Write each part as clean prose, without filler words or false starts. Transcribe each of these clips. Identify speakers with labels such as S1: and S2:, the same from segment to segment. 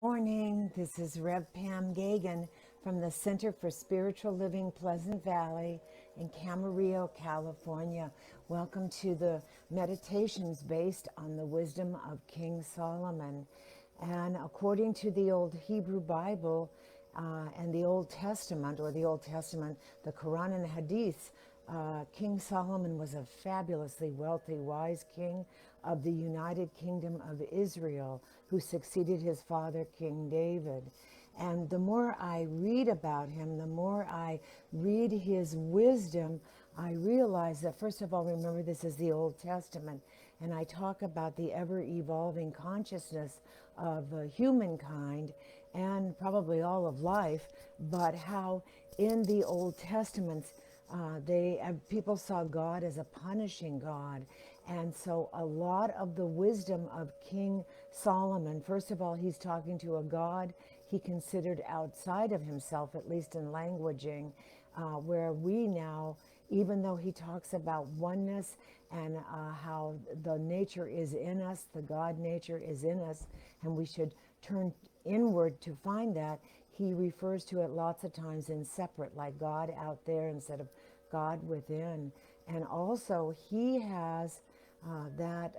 S1: Morning, this is Rev Pam Geagan from the Center for Spiritual Living Pleasant Valley in Camarillo, California. Welcome to the meditations based on the wisdom of King Solomon. And according to the old Hebrew Bible and the Old Testament, the Quran and the Hadith, King Solomon was a fabulously wealthy, wise king of the United Kingdom of Israel who succeeded his father, King David. And the more I read about him, the more I read his wisdom, I realize that, first of all, remember this is the Old Testament, and I talk about the ever-evolving consciousness of humankind and probably all of life, but how in the Old Testament, people saw God as a punishing God. And so a lot of the wisdom of King Solomon, first of all, he's talking to a God he considered outside of himself, at least in languaging, where we now, even though he talks about oneness and how the nature is in us, the God nature is in us, and we should turn inward to find that, he refers to it lots of times in separate, like God out there instead of God within. And also he has that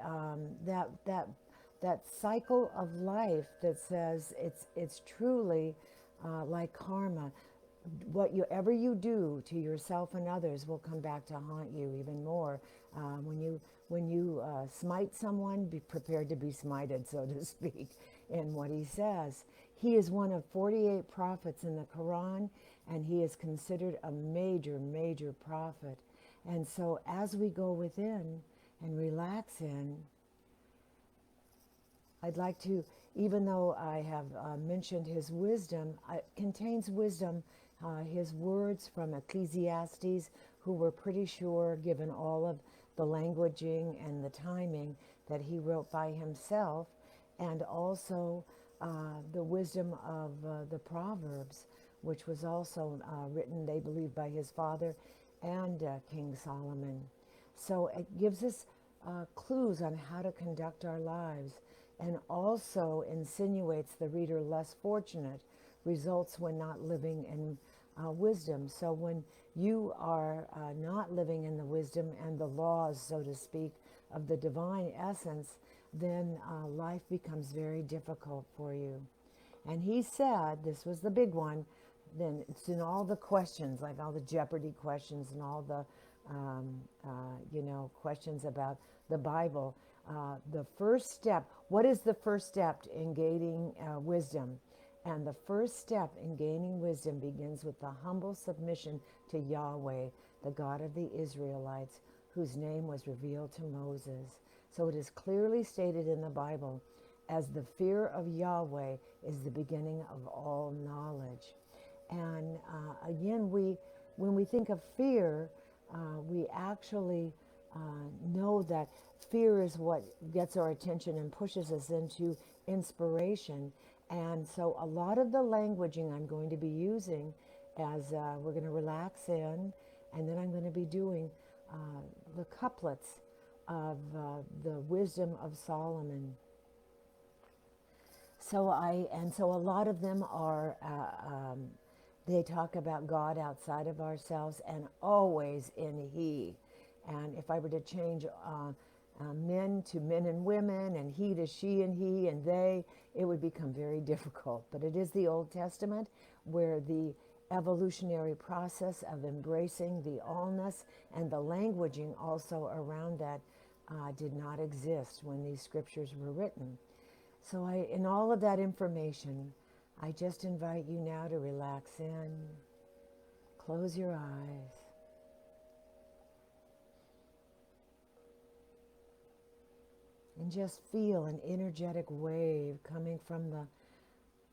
S1: cycle of life that says it's truly like karma. Whatever you do to yourself and others will come back to haunt you even more. When you smite someone, be prepared to be smited, so to speak, in what he says. He is one of 48 prophets in the Quran, and he is considered a major, major prophet. And so as we go within and relax in, I'd like to, even though I have mentioned his wisdom, it contains wisdom, his words from Ecclesiastes, who were pretty sure, given all of the languaging and the timing, that he wrote by himself, and also the wisdom of the Proverbs, which was also written, they believe, by his father and King Solomon. So it gives us clues on how to conduct our lives, and also insinuates the reader less fortunate results when not living in wisdom. So when you are not living in the wisdom and the laws, so to speak, of the divine essence, then life becomes very difficult for you. And he said, this was the big one, then it's in all the questions, like all the Jeopardy questions and all the, questions about the Bible. The first step, what is the first step in gaining wisdom? And the first step in gaining wisdom begins with the humble submission to Yahweh, the God of the Israelites, whose name was revealed to Moses. So it is clearly stated in the Bible, as the fear of Yahweh is the beginning of all knowledge. And again, when we think of fear, we actually know that fear is what gets our attention and pushes us into inspiration. And so a lot of the languaging I'm going to be using as we're going to relax in, and then I'm going to be doing the couplets of the wisdom of Solomon. So a lot of them are, they talk about God outside of ourselves and always in he. And if I were to change men to men and women, and he to she and he and they, it would become very difficult. But it is the Old Testament where the evolutionary process of embracing the allness and the languaging also around that did not exist when these scriptures were written. So in all of that information, I just invite you now to relax in, close your eyes, and just feel an energetic wave coming from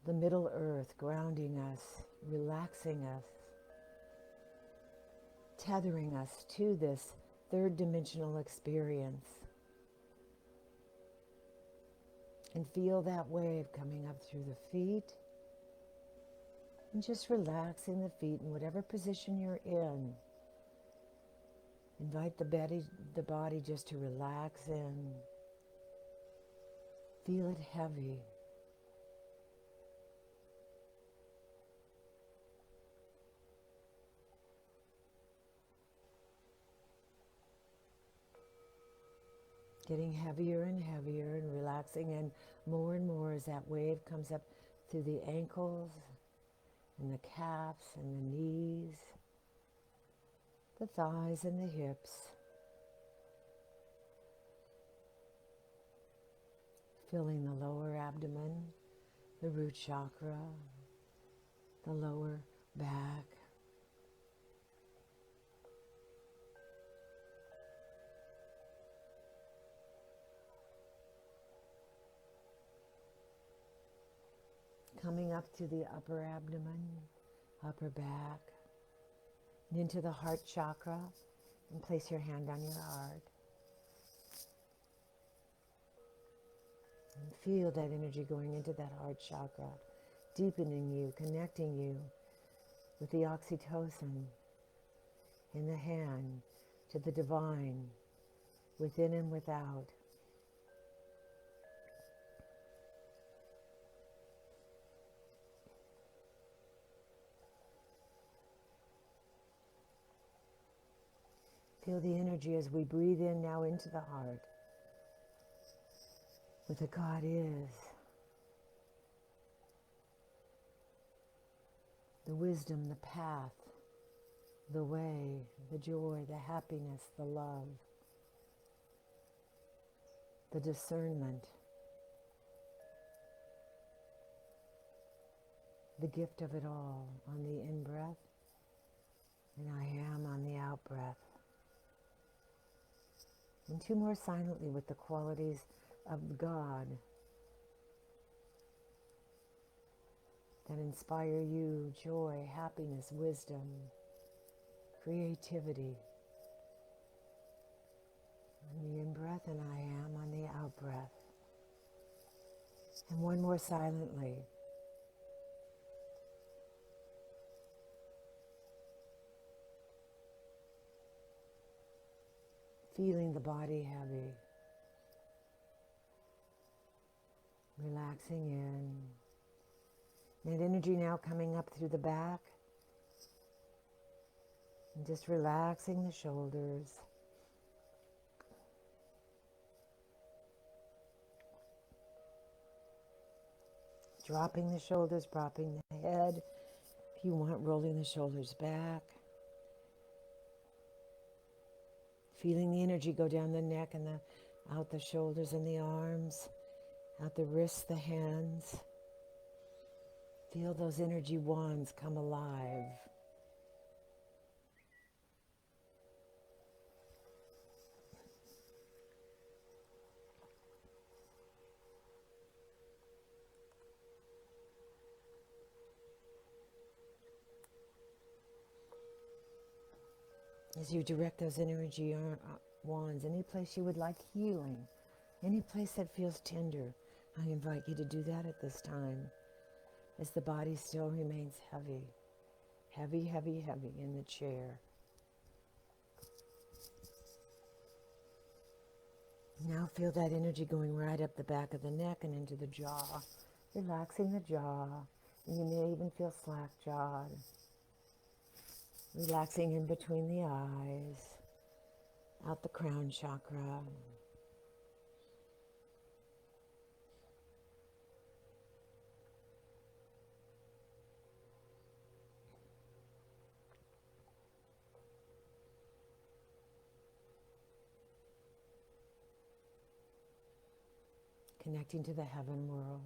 S1: the Middle Earth, grounding us, relaxing us, tethering us to this third dimensional experience. And feel that wave coming up through the feet, and just relaxing the feet in whatever position you're in. Invite the body just to relax in. Feel it heavy. getting heavier and heavier and relaxing in more and more as that wave comes up through the ankles and the calves and the knees, the thighs and the hips. Filling the lower abdomen, the root chakra, the lower back. Coming up to the upper abdomen, upper back, and into the heart chakra, and place your hand on your heart. And feel that energy going into that heart chakra, deepening you, connecting you with the oxytocin in the hand to the divine, within and without. Feel the energy as we breathe in now into the heart with the God is, the wisdom, the path, the way, the joy, the happiness, the love, the discernment, the gift of it all on the in-breath, and I am on the out-breath. And two more silently with the qualities of God that inspire you: joy, happiness, wisdom, creativity. On the in-breath, and I am on the out-breath. And one more silently. Feeling the body heavy. Relaxing in. That energy now coming up through the back. And just relaxing the shoulders. Dropping the shoulders, dropping the head. If you want, rolling the shoulders back. Feeling the energy go down the neck and out the shoulders and the arms, out the wrists, the hands. Feel those energy wands come alive. As you direct those energy wands, any place you would like healing, any place that feels tender, I invite you to do that at this time, as the body still remains heavy, heavy, heavy, heavy in the chair. Now feel that energy going right up the back of the neck and into the jaw, relaxing the jaw, and you may even feel slack-jawed. Relaxing in between the eyes, out the crown chakra. Connecting to the heaven world.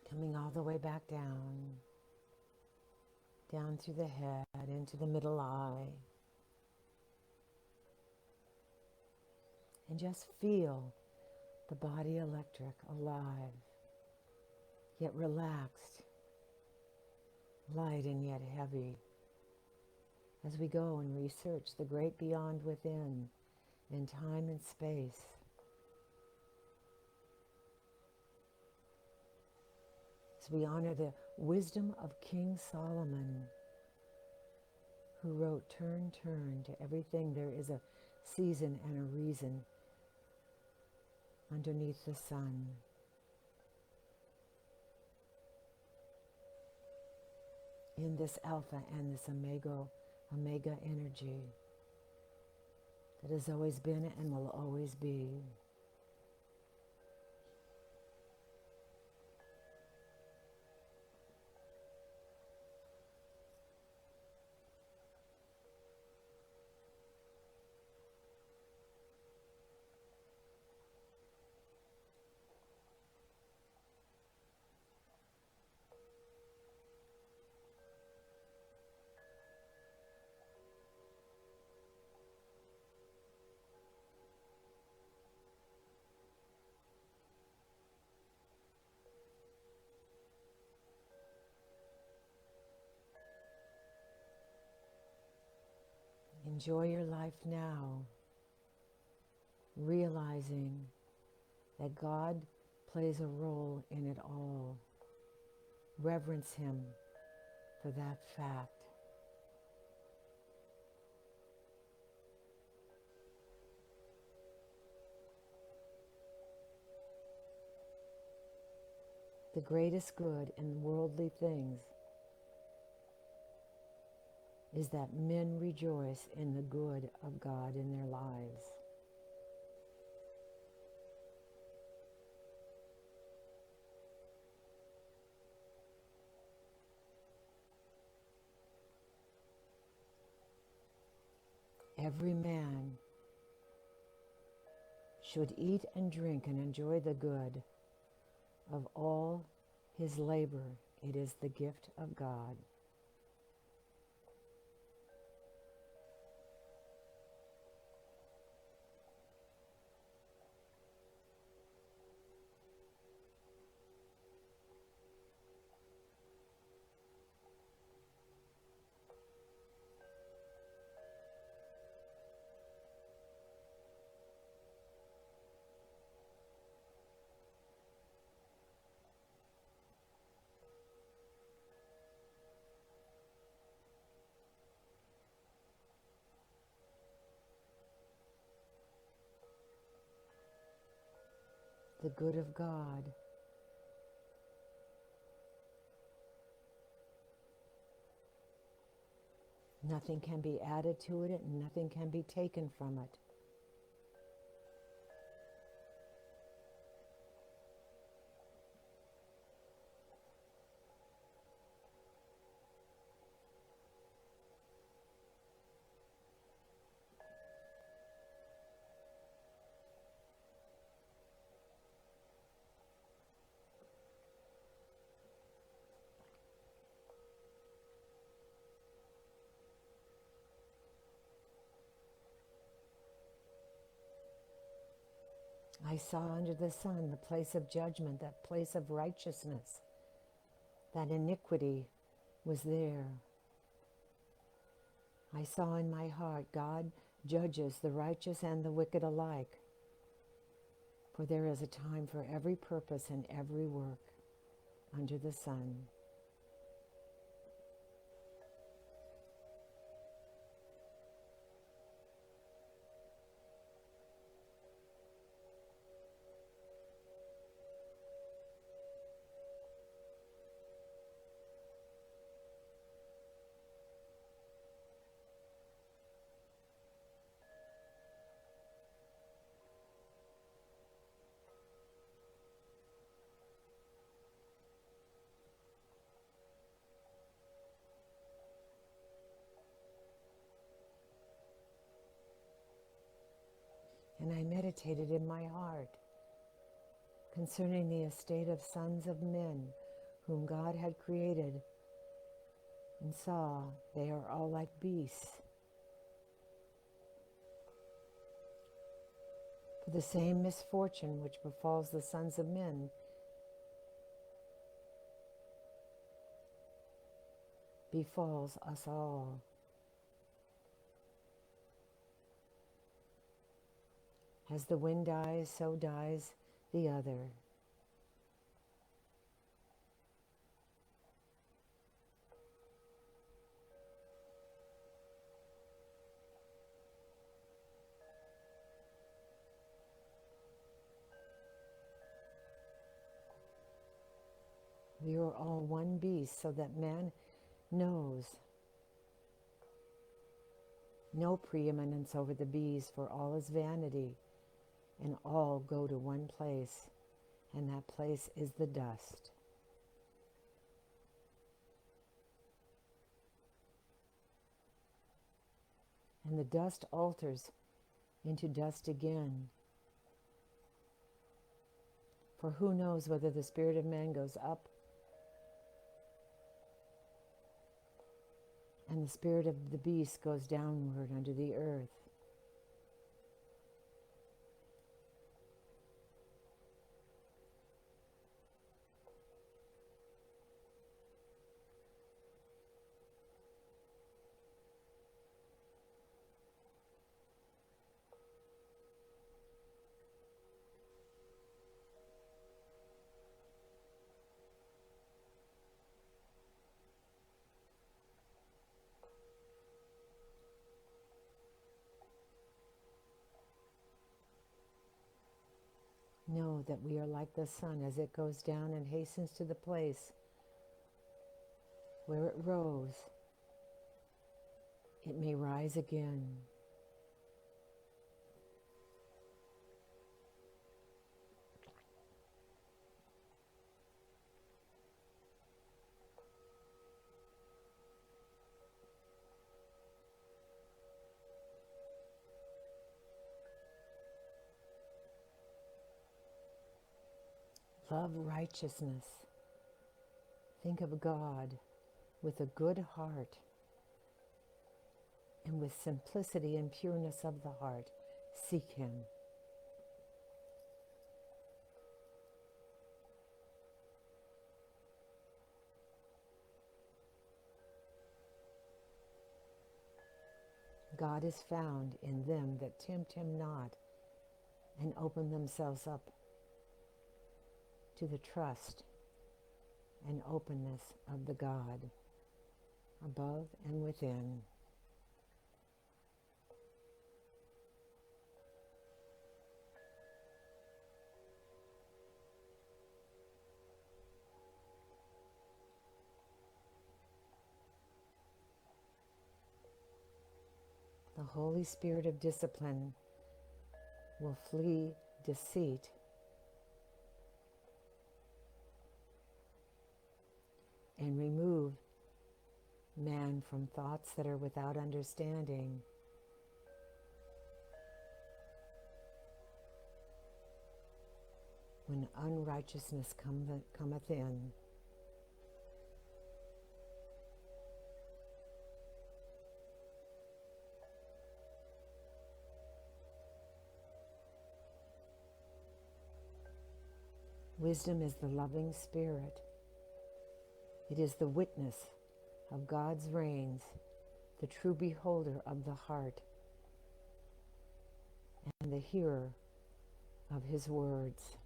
S1: Coming all the way back down through the head, into the middle eye. And just feel the body electric, alive, yet relaxed, light and yet heavy. As we go and research the great beyond within, in time and space. As we honor the wisdom of King Solomon, who wrote, "Turn, turn, to everything there is a season and a reason underneath the sun." in this alpha and this omega energy that has always been and will always be. Enjoy your life now, realizing that God plays a role in it all. Reverence Him for that fact. The greatest good in worldly things is that men rejoice in the good of God in their lives. Every man should eat and drink and enjoy the good of all his labor. It is the gift of God. The good of God. Nothing can be added to it and nothing can be taken from it. I saw under the sun the place of judgment, that place of righteousness. That iniquity was there. I saw in my heart God judges the righteous and the wicked alike. For there is a time for every purpose and every work under the sun. And I meditated in my heart concerning the estate of sons of men whom God had created, and saw they are all like beasts. For the same misfortune which befalls the sons of men befalls us all. As the wind dies, so dies the other. We are all one beast, so that man knows no preeminence over the bees, for all is vanity, and all go to one place, and that place is the dust. And the dust alters into dust again. For who knows whether the spirit of man goes up and the spirit of the beast goes downward under the earth. Know that we are like the sun as it goes down and hastens to the place where it rose. It may rise again. Love righteousness. Think of God with a good heart and with simplicity and pureness of the heart. Seek Him. God is found in them that tempt Him not and open themselves up to the trust and openness of the God above and within. The Holy Spirit of discipline will flee deceit and remove man from thoughts that are without understanding. When unrighteousness cometh in, wisdom is the loving spirit. It is the witness of God's reigns, the true beholder of the heart, and the hearer of His words.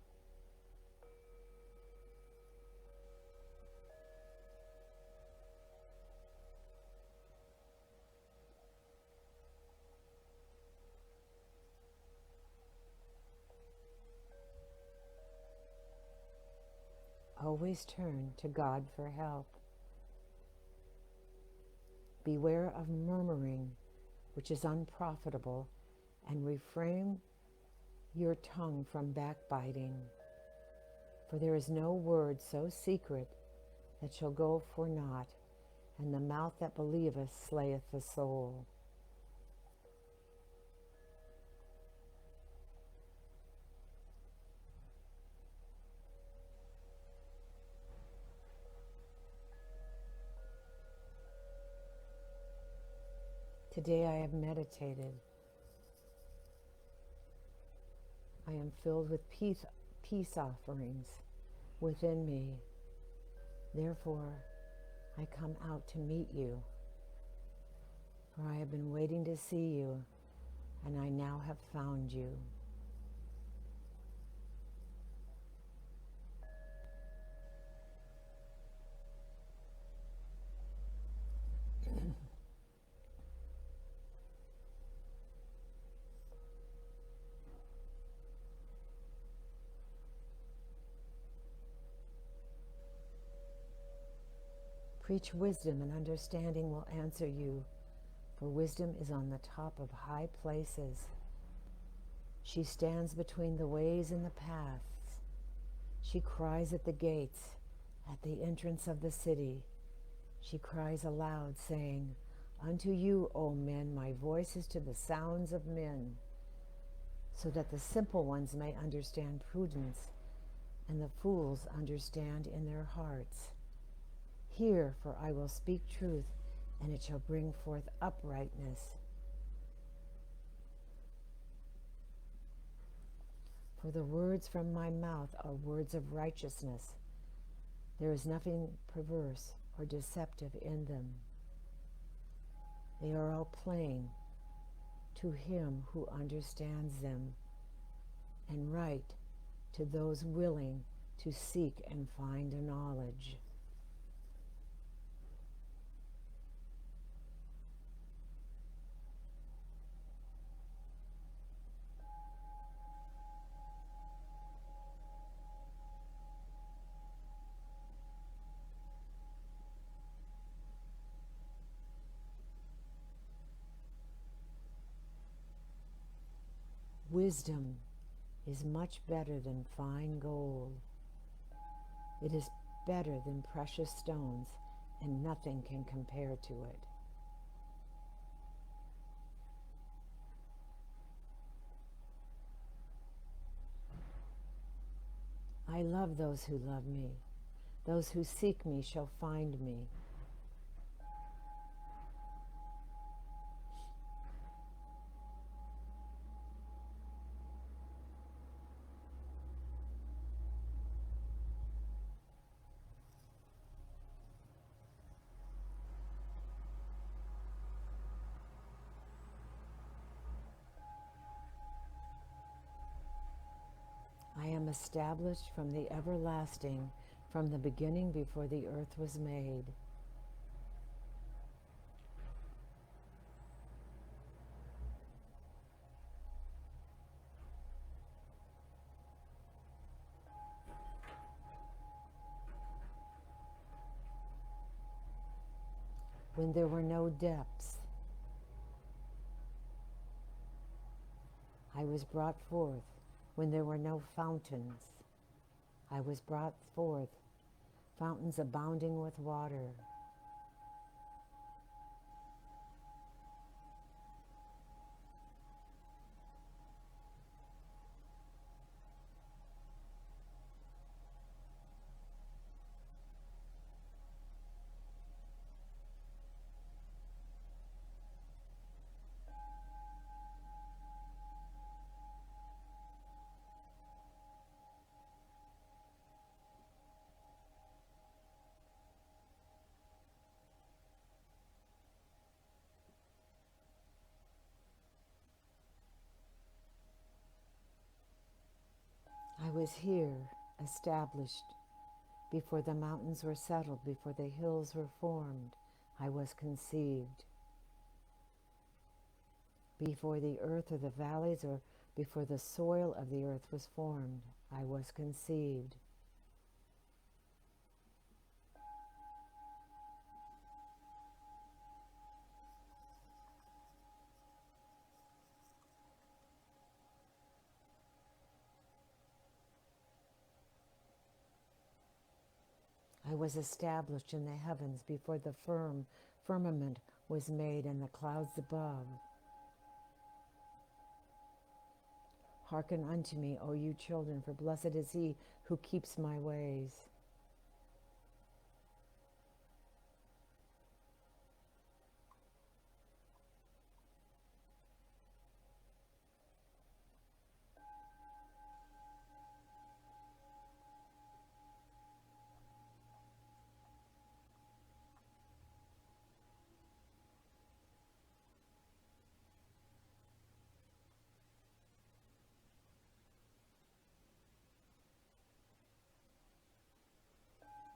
S1: Always turn to God for help. Beware of murmuring, which is unprofitable, and refrain your tongue from backbiting. For there is no word so secret that shall go for naught, and the mouth that believeth slayeth the soul. Today I have meditated. I am filled with peace offerings within me. Therefore, I come out to meet you. For I have been waiting to see you, and I now have found you. Preach wisdom, and understanding will answer you, for wisdom is on the top of high places. She stands between the ways and the paths. She cries at the gates, at the entrance of the city. She cries aloud, saying, Unto you, O men, my voice is to the sounds of men, so that the simple ones may understand prudence, and the fools understand in their hearts. Hear, for I will speak truth, and it shall bring forth uprightness. For the words from my mouth are words of righteousness. There is nothing perverse or deceptive in them. They are all plain to him who understands them, and right to those willing to seek and find knowledge. Wisdom is much better than fine gold. It is better than precious stones, and nothing can compare to it. I love those who love me. Those who seek me shall find me. I am established from the everlasting, from the beginning before the earth was made. When there were no depths, I was brought forth. When there were no fountains, I was brought forth, fountains abounding with water. I was here, established, before the mountains were settled, before the hills were formed. I was conceived. Before the earth or the valleys, or before the soil of the earth was formed, I was conceived. I was established in the heavens before the firmament was made and the clouds above. Hearken unto me, O you children, for blessed is he who keeps my ways.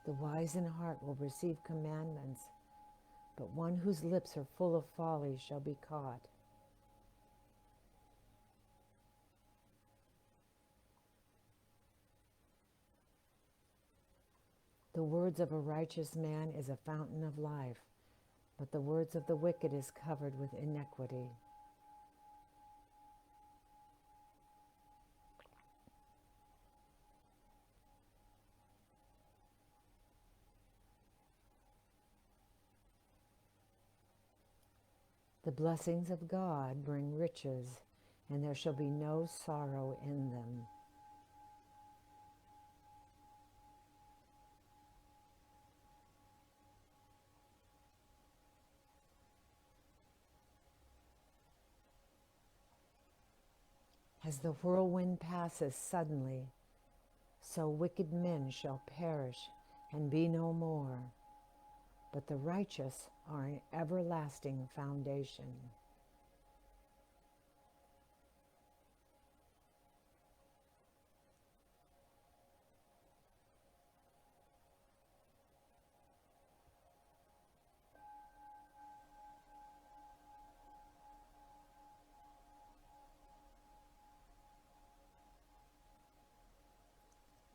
S1: The wise in heart will receive commandments, but one whose lips are full of folly shall be caught. The The words of a righteous man is a fountain of life, but the words of the wicked is covered with iniquity. The blessings of God bring riches, and there shall be no sorrow in them. As the whirlwind passes suddenly, so wicked men shall perish and be no more, but the righteous are an everlasting foundation.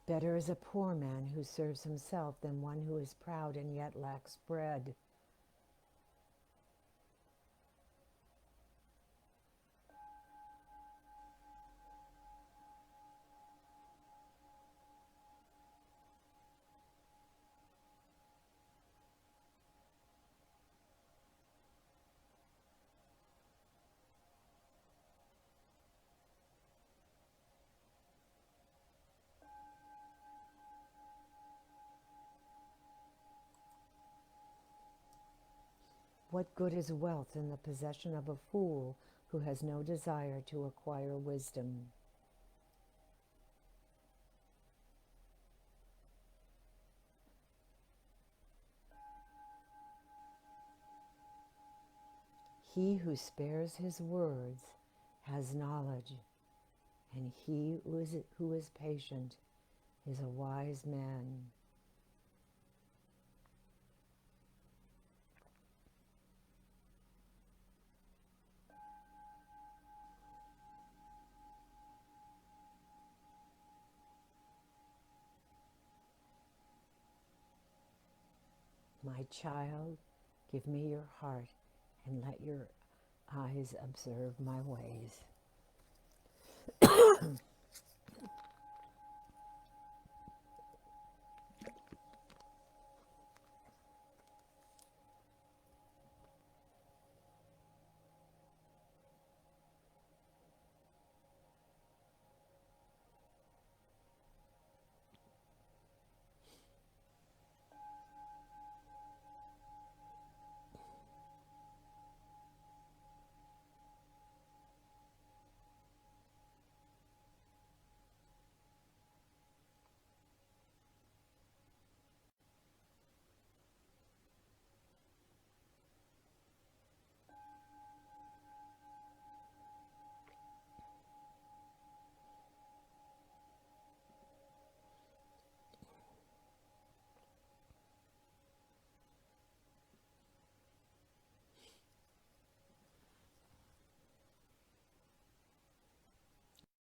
S1: Better is a poor man who serves himself than one who is proud and yet lacks bread. What good is wealth in the possession of a fool who has no desire to acquire wisdom? He who spares his words has knowledge, and he who is patient is a wise man. My child, give me your heart and let your eyes observe my ways.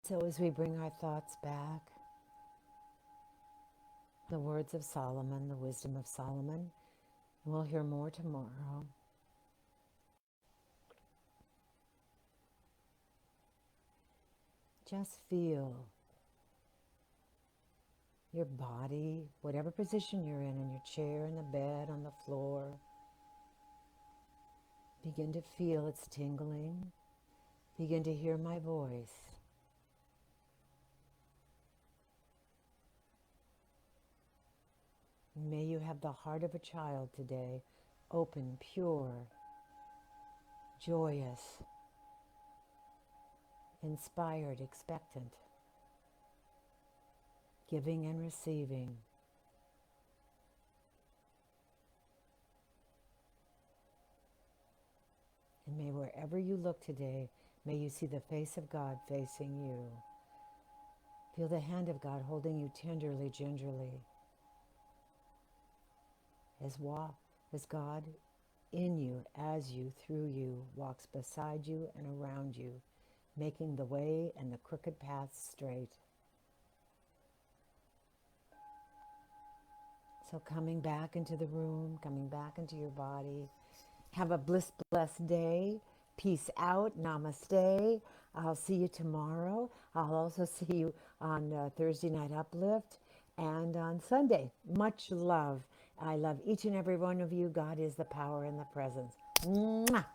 S1: So as we bring our thoughts back, the words of Solomon, the wisdom of Solomon, we'll hear more tomorrow. Just feel your body, whatever position you're in your chair, in the bed, on the floor. Begin to feel it's tingling. Begin to hear my voice. May you have the heart of a child today, open, pure, joyous, inspired, expectant, giving and receiving. And may wherever you look today, may you see the face of God facing you. Feel the hand of God holding you tenderly, gingerly. As God in you, as you, through you, walks beside you and around you, making the way and the crooked paths straight. So coming back into the room, coming back into your body. Have a blessed day. Peace out. Namaste. I'll see you tomorrow. I'll also see you on Thursday Night Uplift and on Sunday. Much love. I love each and every one of you. God is the power and the presence. Mwah!